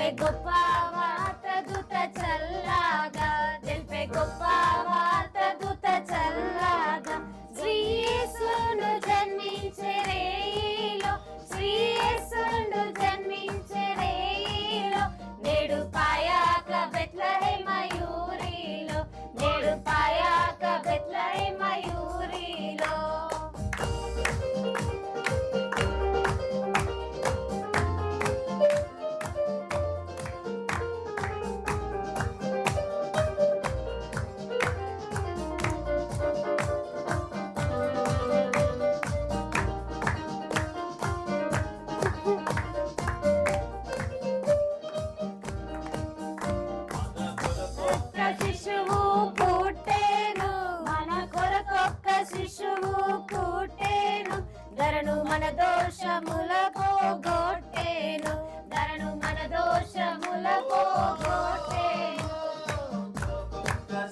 తెలిపే గొప్ప వార్త దూత చల్లగా తెలిపే గొప్ప వార్త దూత చల్లగా శ్రీ యేసును జన్మించే రేయిలో శ్రీ యేసును జన్మించే రేయిలో నేడు పాయాక బెత్లెహేమ యూరిలో నేడు పాయాక బెత్లెహేమ యూరిలో శిశువు పుట్టేను మన కొరకొక్క శిశువు పుట్టేను ధరను మన దోషముల పోగొట్టేను ధరను మన దోషముల పోగొట్టేను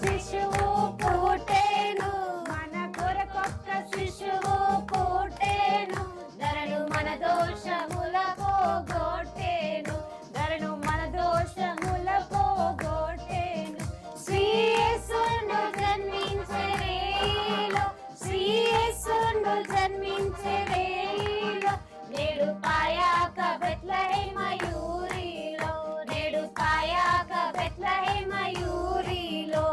శిశువు పుట్టేను మన కొరకొక్క శిశువు పుట్టేను ధరను మన దోషముల పోగొట్టేను ధరను మన దోషముల పోగొట్టేను శ్రీ యేసును జన్మించే రేయిలో శ్రీ యేసును జన్మించే రేయిలో నేడు పాయాక బెత్లెహేమ యూరిలో నేడు పాయాక బెత్లెహేమ యూరిలో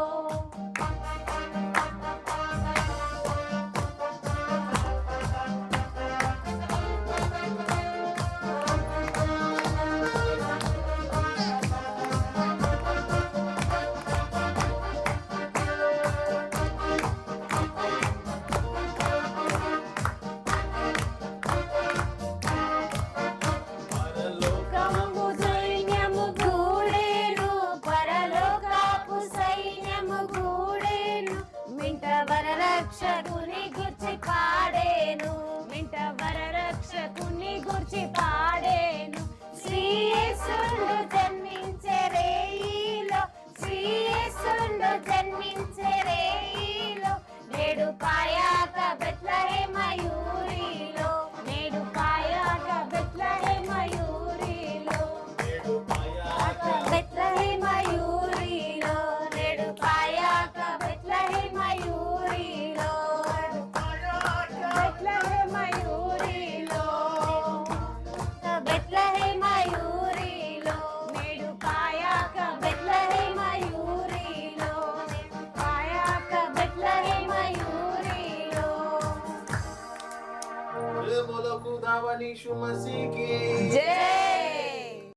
వరరక్షకుని గుర్చి పాడేను మింట వరరక్షకుని గుర్చి పాడేను శ్రీ యేసును జన్మించే రేయిలో శ్రీ యేసును జన్మించే రేయిలో నేడు పాయాక బెత్లెహేమ యూరిలో నేడు పాయాక బెత్లెహేమ యూరిలో నేడు పాయాక బెత్లెహేమ యూరిలో నేడు పాయాక బెత్లెహేమ యూరిలో బెత్లెహేమ యూరిలో బెత్లెహేమ యూరిలో నేడు పాయాక బెత్లెహేమ యూరిలో పాయాక బెత్లెహేమ యూరిలో बोलो खुदा व यीशु मसीह की जय।